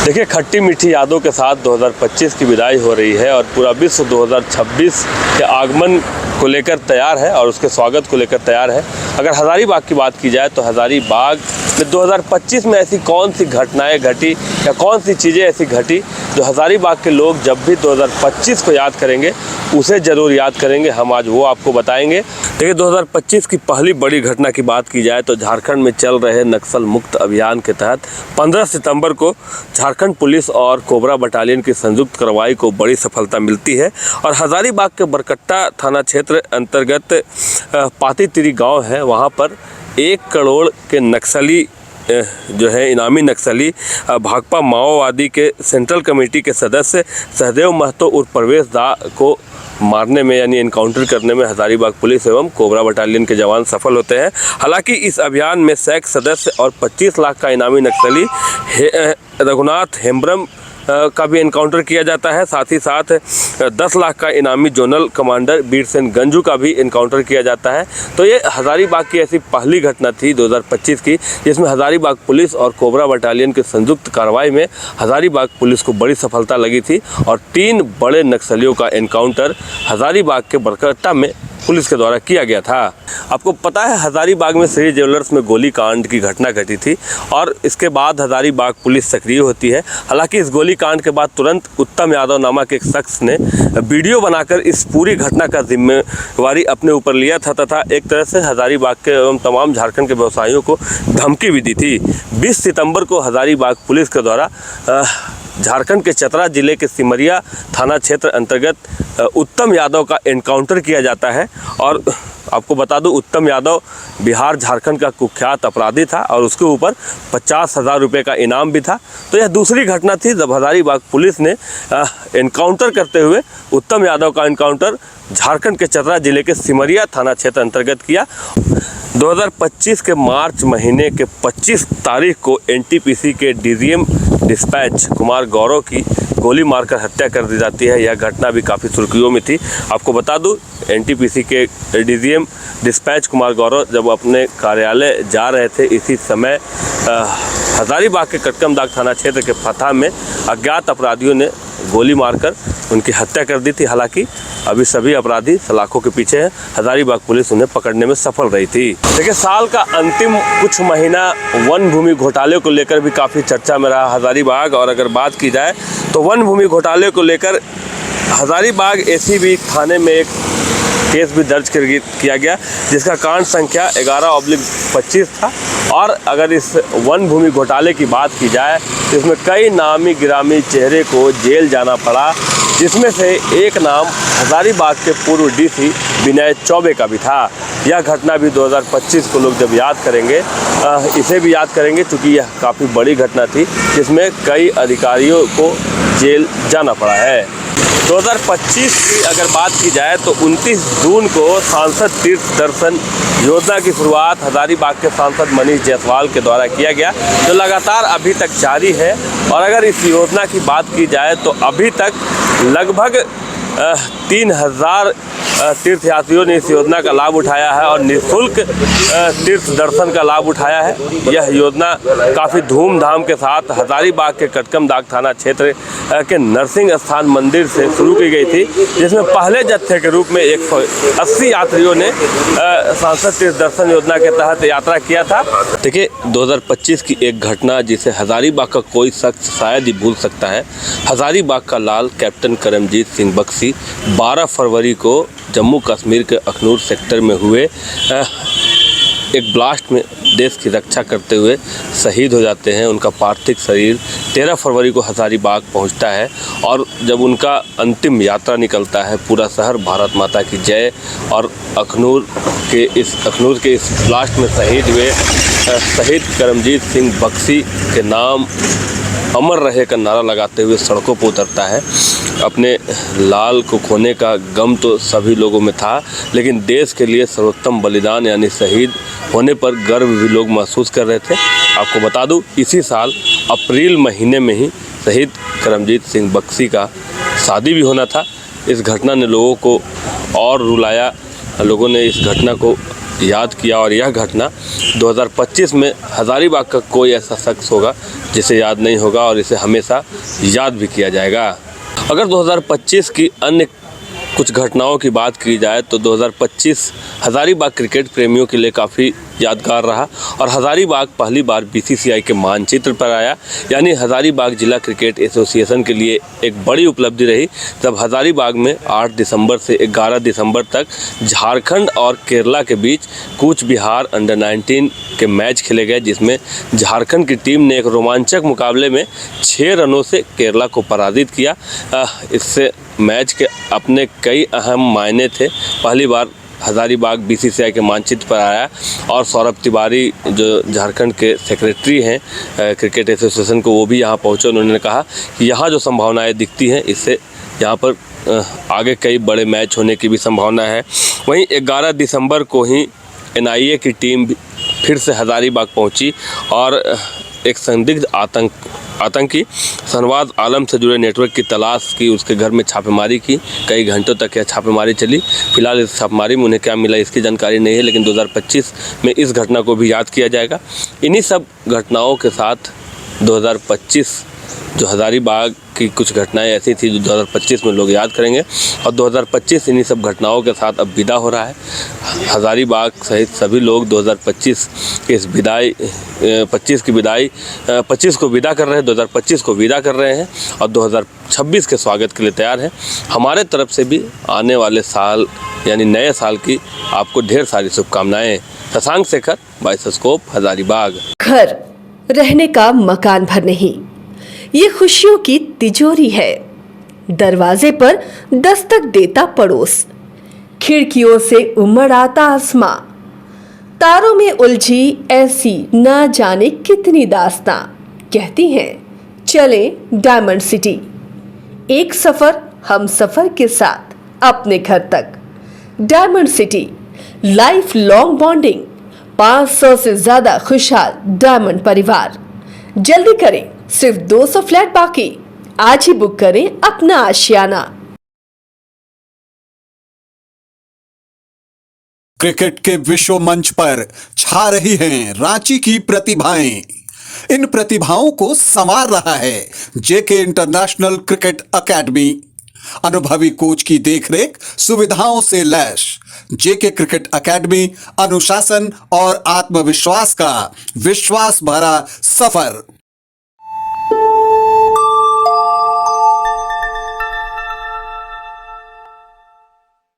देखिए, खट्टी मीठी यादों के साथ 2025 की विदाई हो रही है और पूरा विश्व 2026 के आगमन को लेकर तैयार है और उसके स्वागत को लेकर तैयार है। अगर हज़ारीबाग की बात की जाए तो हज़ारीबाग में 2025 में ऐसी कौन सी घटनाएं घटी या कौन सी चीज़ें ऐसी घटी जो हज़ारीबाग के लोग जब भी 2025 को याद करेंगे उसे ज़रूर याद करेंगे। हम आज वो आपको बताएंगे। देखिए, 2025 की पहली बड़ी घटना की बात की जाए तो झारखंड में चल रहे नक्सल मुक्त अभियान के तहत 15 सितंबर को झारखंड पुलिस और कोबरा बटालियन की संयुक्त कार्रवाई को बड़ी सफलता मिलती है और हज़ारीबाग के बरकट्टा थाना क्षेत्र अंतर्गत पातीतिरी गांव है, वहां पर 1 करोड़ के नक्सली जो है इनामी नक्सली भाकपा माओवादी के सेंट्रल कमेटी के सदस्य सहदेव महतो उर्फ प्रवेश दा को मारने में यानी एनकाउंटर करने में हज़ारीबाग पुलिस एवं कोबरा बटालियन के जवान सफल होते हैं। हालांकि इस अभियान में 100 सदस्य और 25 लाख का इनामी नक्सली रघुनाथ हेम्ब्रम का भी एनकाउंटर किया जाता है। साथ ही साथ 10 लाख का इनामी जोनल कमांडर बीरसेन गंजू का भी एनकाउंटर किया जाता है। तो ये हज़ारीबाग की ऐसी पहली घटना थी 2025 की जिसमें हज़ारीबाग पुलिस और कोबरा बटालियन की संयुक्त कार्रवाई में हज़ारीबाग पुलिस को बड़ी सफलता लगी थी और 3 बड़े नक्सलियों का एनकाउंटर हज़ारीबाग के बरकट्टा में पुलिस के द्वारा किया गया था। आपको पता है, हज़ारीबाग में श्री ज्वेलर्स में गोली कांड की घटना घटी थी और इसके बाद हज़ारीबाग पुलिस सक्रिय होती है। हालांकि इस गोली कांड के बाद तुरंत उत्तम यादव नामक एक शख्स ने वीडियो बनाकर इस पूरी घटना का जिम्मेवारी अपने ऊपर लिया था तथा एक तरह से हज़ारीबाग के एवं तमाम झारखंड के व्यवसायियों को धमकी भी दी थी। 20 सितंबर को हज़ारीबाग पुलिस के द्वारा झारखंड के चतरा जिले के सिमरिया थाना क्षेत्र अंतर्गत उत्तम यादव का एनकाउंटर किया जाता है और आपको बता दूं, उत्तम यादव बिहार झारखंड का कुख्यात अपराधी था और उसके ऊपर 50,000 रुपये का इनाम भी था। तो यह दूसरी घटना थी जब हज़ारीबाग पुलिस ने एनकाउंटर करते हुए उत्तम यादव का एनकाउंटर झारखंड के चतरा जिले के सिमरिया थाना क्षेत्र अंतर्गत किया। 2025 के मार्च महीने के 25 तारीख को एनटीपीसी के डीजीएम डिस्पैच कुमार गौरव की गोली मारकर हत्या कर दी जाती है। यह घटना भी काफ़ी सुर्खियों में थी। आपको बता दूं, एनटीपीसी के डीजीएम डिस्पैच कुमार गौरव जब अपने कार्यालय जा रहे थे, इसी समय हज़ारीबाग के कटकमदाग थाना क्षेत्र के फतह में अज्ञात अपराधियों ने गोली मारकर उनकी हत्या कर दी थी। हालांकि अभी सभी अपराधी सलाखों के पीछे हैं। हज़ारीबाग पुलिस उन्हें पकड़ने में सफल रही थी। देखिए, साल का अंतिम कुछ महीना वन भूमि घोटाले को लेकर भी काफ़ी चर्चा में रहा हज़ारीबाग। और अगर बात की जाए तो वन भूमि घोटाले को लेकर हज़ारीबाग एसीबी थाने में एक केस भी दर्ज किया गया जिसका कांड संख्या 11/25 था। और अगर इस वन भूमि घोटाले की बात की जाए तो इसमें कई नामी गिरामी चेहरे को जेल जाना पड़ा, जिसमें से एक नाम हज़ारीबाग के पूर्व डीसी विनय चौबे का भी था। यह घटना भी 2025 को लोग जब याद करेंगे इसे भी याद करेंगे क्योंकि यह काफ़ी बड़ी घटना थी जिसमें कई अधिकारियों को जेल जाना पड़ा है। 2025 की अगर बात की जाए तो 29 जून को सांसद तीर्थ दर्शन योजना की शुरुआत हज़ारीबाग के सांसद मनीष जायसवाल के द्वारा किया गया, जो लगातार अभी तक जारी है। और अगर इस योजना की बात की जाए तो अभी तक लगभग 3000 तीर्थयात्रियों ने इस योजना का लाभ उठाया है और निःशुल्क तीर्थ दर्शन का लाभ उठाया है। यह योजना काफ़ी धूमधाम के साथ हज़ारीबाग के कटकमदाग थाना क्षेत्र के नरसिंह स्थान मंदिर से शुरू की गई थी, जिसमें पहले जत्थे के रूप में 180 यात्रियों ने सांसद तीर्थ दर्शन योजना के तहत यात्रा किया था। देखिए, 2025 की एक घटना जिसे हज़ारीबाग का कोई शख्स शायद ही भूल सकता है। हज़ारीबाग का लाल कैप्टन करमजीत सिंह बख्शी 12 फरवरी को जम्मू कश्मीर के अखनूर सेक्टर में हुए एक ब्लास्ट में देश की रक्षा करते हुए शहीद हो जाते हैं। उनका पार्थिव शरीर 13 फरवरी को हज़ारीबाग पहुंचता है और जब उनका अंतिम यात्रा निकलता है, पूरा शहर भारत माता की जय और अखनूर के इस ब्लास्ट में शहीद हुए शहीद करमजीत सिंह बख्शी के नाम अमर रहे का नारा लगाते हुए सड़कों पर उतरता है। अपने लाल को खोने का गम तो सभी लोगों में था, लेकिन देश के लिए सर्वोत्तम बलिदान यानी शहीद होने पर गर्व भी लोग महसूस कर रहे थे। आपको बता दूं, इसी साल अप्रैल महीने में ही शहीद करमजीत सिंह बख्शी का शादी भी होना था। इस घटना ने लोगों को और रुलाया। लोगों ने इस घटना को याद किया और यह घटना 2025 में हज़ारीबाग का कोई ऐसा शख्स होगा जिसे याद नहीं होगा और इसे हमेशा याद भी किया जाएगा। अगर 2025 की अन्य कुछ घटनाओं की बात की जाए तो 2025 हज़ारीबाग क्रिकेट प्रेमियों के लिए काफ़ी यादगार रहा और हज़ारीबाग पहली बार बीसीसीआई के मानचित्र पर आया, यानी हज़ारीबाग जिला क्रिकेट एसोसिएशन के लिए एक बड़ी उपलब्धि रही जब हज़ारीबाग में 8 दिसंबर से 11 दिसंबर तक झारखंड और केरला के बीच कूच बिहार अंडर 19 के मैच खेले गए, जिसमें झारखंड की टीम ने एक रोमांचक मुकाबले में 6 रनों से केरला को पराजित किया। इससे मैच के अपने कई अहम मायने थे। पहली बार हज़ारीबाग बीसीसीआई के मानचित्र पर आया और सौरभ तिवारी जो झारखंड के सेक्रेटरी हैं क्रिकेट एसोसिएशन को, वो भी यहाँ पहुँचे। उन्होंने कहा कि यहाँ जो संभावनाएं दिखती हैं इससे यहाँ पर आगे कई बड़े मैच होने की भी संभावना है। वहीं 11 दिसंबर को ही एनआईए की टीम फिर से हज़ारीबाग पहुँची और एक संदिग्ध आतंकी शहनवाज आलम से जुड़े नेटवर्क की तलाश की, उसके घर में छापेमारी की। कई घंटों तक यह छापेमारी चली। फिलहाल इस छापेमारी में उन्हें क्या मिला इसकी जानकारी नहीं है, लेकिन 2025 में इस घटना को भी याद किया जाएगा। इन्हीं सब घटनाओं के साथ 2025 जो हज़ारीबाग की कुछ घटनाएं ऐसी थी जो 2025 में लोग याद करेंगे और 2025 इन्हीं सब घटनाओं के साथ अब विदा हो रहा है। हज़ारीबाग सहित सभी लोग 2025 की इस विदाई 25 को विदा कर रहे हैं, 2025 को विदा कर रहे हैं और 2026 के स्वागत के लिए तैयार हैं। हमारे तरफ से भी आने वाले साल यानी नए साल की आपको ढेर सारी शुभकामनाएं। शशांक शेखर, बाइस्कोप, हज़ारीबाग। घर रहने का मकान भर नहीं, ये खुशियों की तिजोरी है। दरवाजे पर दस्तक देता पड़ोस, खिड़कियों से उमड़ आता आसमां, तारों में उलझी ऐसी न जाने कितनी दास्तां। कहती हैं चले डायमंड सिटी, एक सफर हम सफर के साथ अपने घर तक। Diamond city, life long bonding, 500 से ज्यादा खुशहाल डायमंड परिवार। जल्दी करें, सिर्फ 200 फ्लैट बाकी। आज ही बुक करें अपना आशियाना। क्रिकेट के विश्व मंच पर छा रही हैं रांची की प्रतिभाएं। इन प्रतिभाओं को संवार रहा है जेके इंटरनेशनल क्रिकेट एकेडमी। अनुभवी कोच की देखरेख, सुविधाओं से लैस जेके क्रिकेट एकेडमी अनुशासन और आत्मविश्वास का विश्वास भरा सफर।